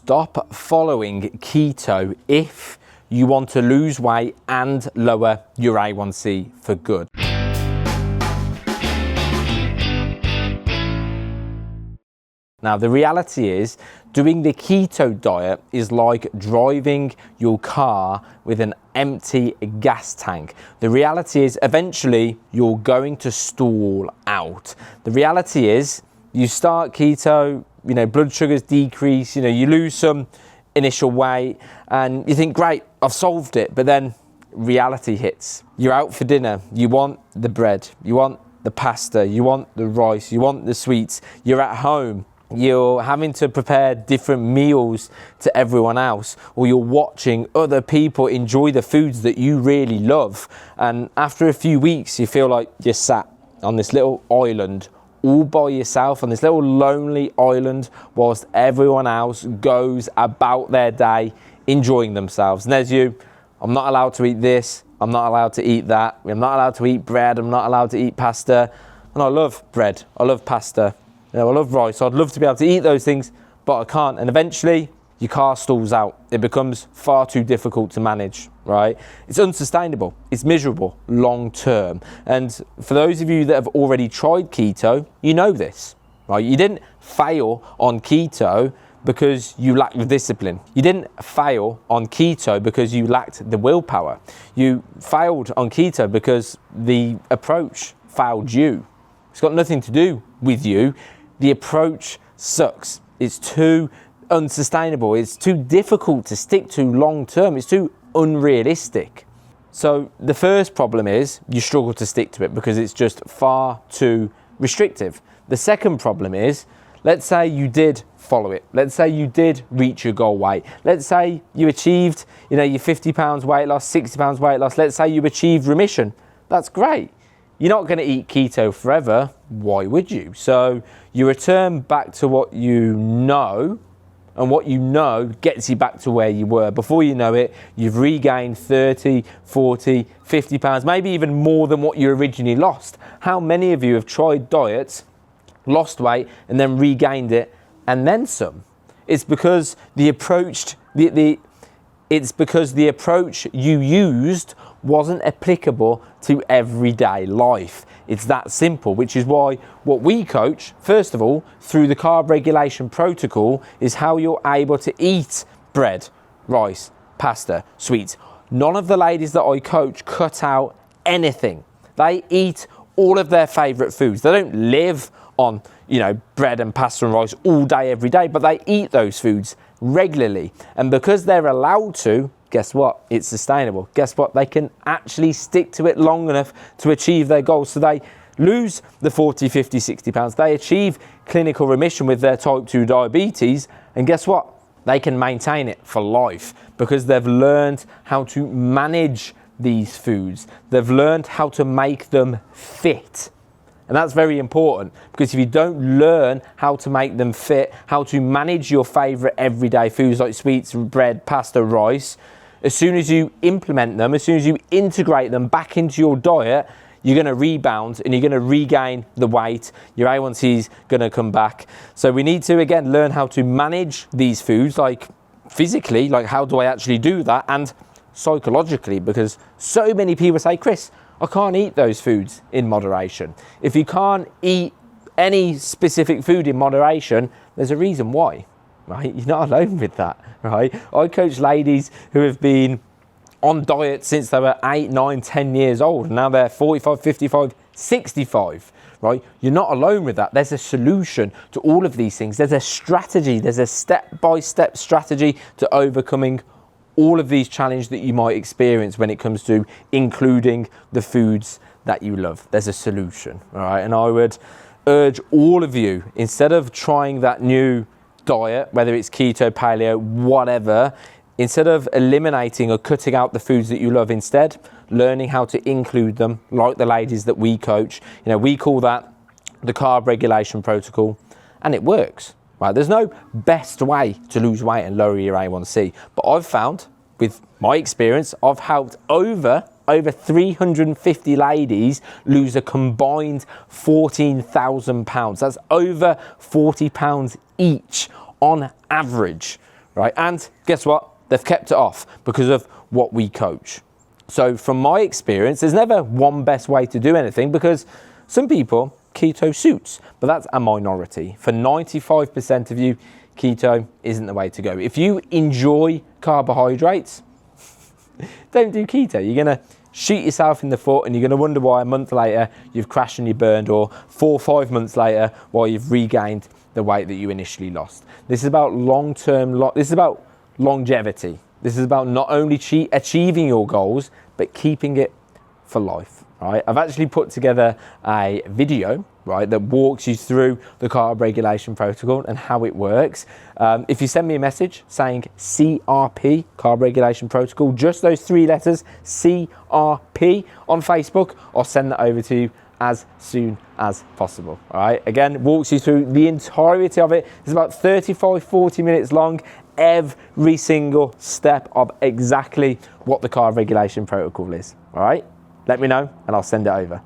stop following keto if you want to lose weight and lower your A1C for good. Now, the reality is, doing the keto diet is like driving your car with an empty gas tank. The reality is, eventually, you're going to stall out. The reality is, you start keto, blood sugars decrease, you lose some initial weight, and you think, great, I've solved it. But then reality hits. You're out for dinner. You want the bread. You want the pasta. You want the rice. You want the sweets. You're at home. You're having to prepare different meals to everyone else, or you're watching other people enjoy the foods that you really love. And after a few weeks, you feel like you're sat on this little island all by yourself, on this little lonely island, whilst everyone else goes about their day enjoying themselves. And there's you, I'm not allowed to eat this, I'm not allowed to eat that, I'm not allowed to eat bread, I'm not allowed to eat pasta. And I love bread, I love pasta, I love rice, I'd love to be able to eat those things, but I can't. And eventually, your car stalls out. It becomes far too difficult to manage, right? It's unsustainable, it's miserable long term. And for those of you that have already tried keto, you know this, right? You didn't fail on keto because you lacked the discipline. You didn't fail on keto because you lacked the willpower. You failed on keto because the approach failed you. It's got nothing to do with you. The approach sucks. It's too unsustainable. It's too difficult to stick to long term. It's too unrealistic. So the first problem is you struggle to stick to it because it's just far too restrictive. The second problem is, let's say you did follow it. Let's say you did reach your goal weight. Let's say you achieved, your 50 pounds weight loss, 60 pounds weight loss. Let's say you achieved remission. That's great. You're not going to eat keto forever. Why would you? So you return back to what you know, and what you know gets you back to where you were. Before you know it, you've regained 30, 40, 50 pounds, maybe even more than what you originally lost. How many of you have tried diets, lost weight, and then regained it, and then some? It's because the approach, it's because the approach you used wasn't applicable to everyday life. It's that simple, which is why what we coach, first of all, through the carb regulation protocol, is how you're able to eat bread, rice, pasta, sweets. None of the ladies that I coach cut out anything. They eat all of their favorite foods. They don't live on, bread and pasta and rice all day, every day, but they eat those foods regularly. And because they're allowed to, guess what? It's sustainable. Guess what? They can actually stick to it long enough to achieve their goals. So they lose the 40, 50, 60 pounds. They achieve clinical remission with their type 2 diabetes. And guess what? They can maintain it for life because they've learned how to manage these foods. They've learned how to make them fit. And that's very important, because if you don't learn how to make them fit, how to manage your favorite everyday foods like sweets, bread, pasta, rice, as soon as you implement them, as soon as you integrate them back into your diet, you're going to rebound and you're going to regain the weight. Your A1C is going to come back. So we need to, again, learn how to manage these foods, like physically, like how do I actually do that, and psychologically, because so many people say, Chris, I can't eat those foods in moderation. If you can't eat any specific food in moderation, there's a reason why, right? You're not alone with that, right? I coach ladies who have been on diet since they were 8, 9, 10 years old, and now they're 45, 55, 65, right? You're not alone with that. There's a solution to all of these things. There's a strategy. There's a step-by-step strategy to overcoming all of these challenges that you might experience when it comes to including the foods that you love. There's a solution, all right? And I would urge all of you, instead of trying that new diet, whether it's keto, paleo, whatever, instead of eliminating or cutting out the foods that you love, instead learning how to include them, like the ladies that we coach. We call that the carb regulation protocol, and it works. Right, there's no best way to lose weight and lower your A1C, but I've found, with my experience, I've helped over 350 ladies lose a combined 14,000 pounds. That's over 40 pounds each on average, right? And guess what? They've kept it off because of what we coach. So from my experience, there's never one best way to do anything because some people, keto suits, but that's a minority. For 95% of you, keto isn't the way to go. If you enjoy carbohydrates, don't do keto. You're gonna shoot yourself in the foot and you're gonna wonder why a month later you've crashed and you burned, or 4 or 5 months later why you've regained the weight that you initially lost. This is about this is about longevity. This is about not only achieving your goals, but keeping it for life, right? I've actually put together a video, right, that walks you through the carb regulation protocol and how it works. If you send me a message saying CRP, carb regulation protocol, just those 3 letters, CRP, on Facebook, I'll send that over to you as soon as possible. All right, again, walks you through the entirety of it. It's about 35-40 minutes long, every single step of exactly what the carb regulation protocol is. All right, let me know and I'll send it over.